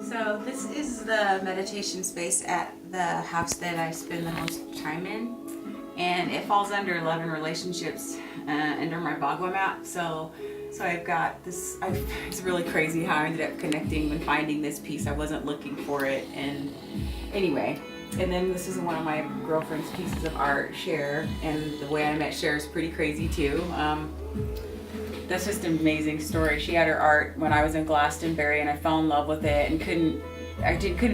So this is the meditation space at the house that I spend the most time in, and it falls under 11 relationships under my Bhagwan map. So I've got this. It's really crazy how I ended up connecting and finding this piece. I wasn't looking for it, and anyway. And then this is one of my girlfriend's pieces of art, Cher, and the way I met Cher is pretty crazy too. That's just an amazing story. She had her art when I was in Glastonbury, and I fell in love with it and couldn't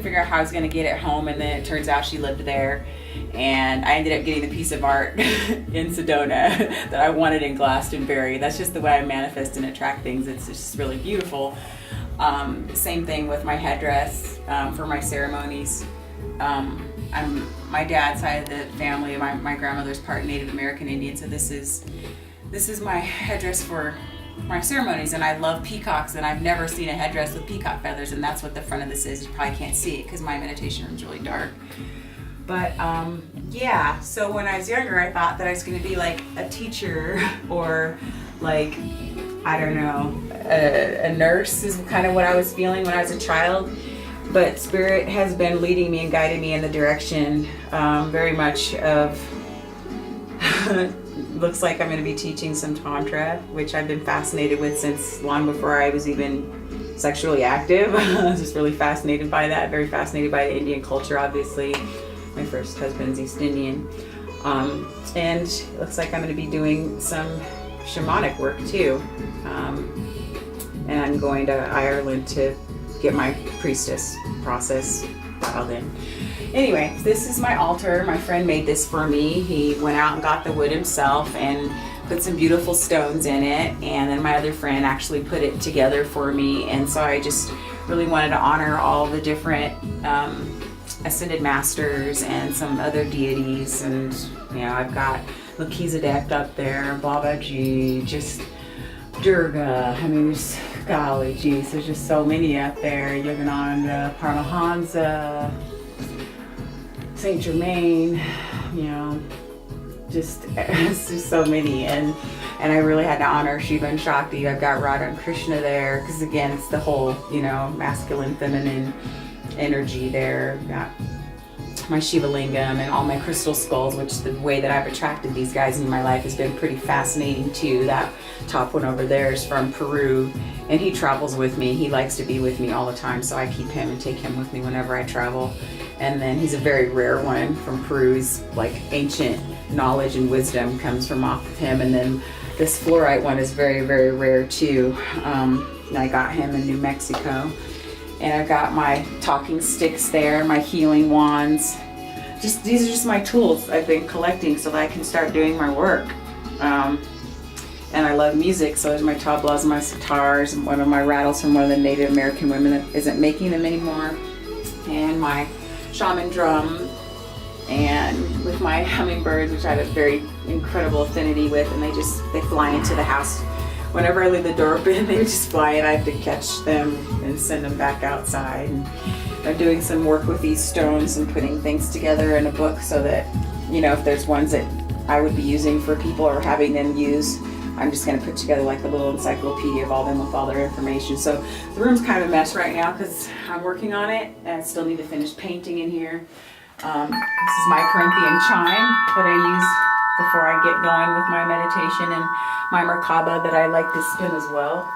figure out how I was going to get it home. And then it turns out she lived there, and I ended up getting the piece of art in Sedona that I wanted in Glastonbury. That's just the way I manifest and attract things. It's just really beautiful. Same thing with my headdress for my ceremonies. My dad's side of the family, my grandmother's part Native American Indian, so this is my headdress for my ceremonies, and I love peacocks, and I've never seen a headdress with peacock feathers, and that's what the front of this is. You probably can't see it because my meditation room is really dark. But yeah, so when I was younger, I thought that I was going to be like a teacher or like, I don't know, a nurse is kind of what I was feeling when I was a child. But Spirit has been leading me and guiding me in the direction very much of looks like I'm going to be teaching some Tantra, which I've been fascinated with since long before I was even sexually active. I was just really fascinated by that, very fascinated by the Indian culture, obviously. My first husband's East Indian. And it looks like I'm going to be doing some shamanic work too. And I'm going to Ireland to get my priestess process dialed in. Anyway, this is my altar. My friend made this for me. He went out and got the wood himself, and put some beautiful stones in it, and then my other friend actually put it together for me. And so I just really wanted to honor all the different ascended masters and some other deities. And you know, I've got Melchizedek up there, Babaji, just Durga. I mean, there's, golly geez, there's just so many up there. Yogananda, Paramahansa, Saint Germain, you know, just it's just so many. And I really had to honor Shiva and Shakti. I've got Radha and Krishna there because again, it's the whole, you know, masculine, feminine energy there. I've got my Shiva Lingam and all my crystal skulls, which the way that I've attracted these guys in my life has been pretty fascinating too. That top one over there is from Peru, and he travels with me. He likes to be with me all the time, so I keep him and take him with me whenever I travel. And then he's a very rare one from Peru. He's like ancient knowledge and wisdom comes from off of him. And then this fluorite one is very, very rare too. I got him in New Mexico. And I've got my talking sticks there, my healing wands. Just these are just my tools I've been collecting so that I can start doing my work. And I love music, so there's my tablas and my sitars and one of my rattles from one of the Native American women that isn't making them anymore. And my shaman drum, and with my hummingbirds, which I have a very incredible affinity with, and they fly into the house. Whenever I leave the door open, they just fly and I have to catch them and send them back outside. And I'm doing some work with these stones and putting things together in a book so that, you know, if there's ones that I would be using for people or having them use, I'm just going to put together like a little encyclopedia of all them with all their information. So the room's kind of a mess right now because I'm working on it and I still need to finish painting in here. This is my Corinthian chime that I use before I get going with my meditation, and my Merkaba that I like to spin as well.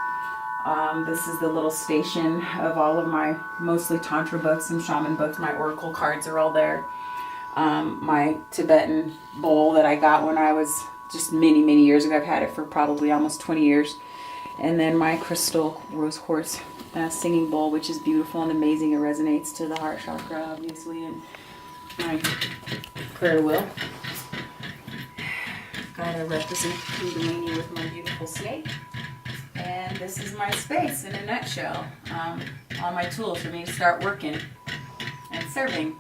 This is the little station of all of my mostly Tantra books and shaman books. My oracle cards are all there. My Tibetan bowl that I got when I was just many, many years ago. I've had it for probably almost 20 years. And then my crystal rose quartz singing bowl, which is beautiful and amazing. It resonates to the heart chakra, obviously. And my prayer wheel. Gotta represent Kundalini with my beautiful snake. And this is my space in a nutshell. All my tools for me to start working and serving.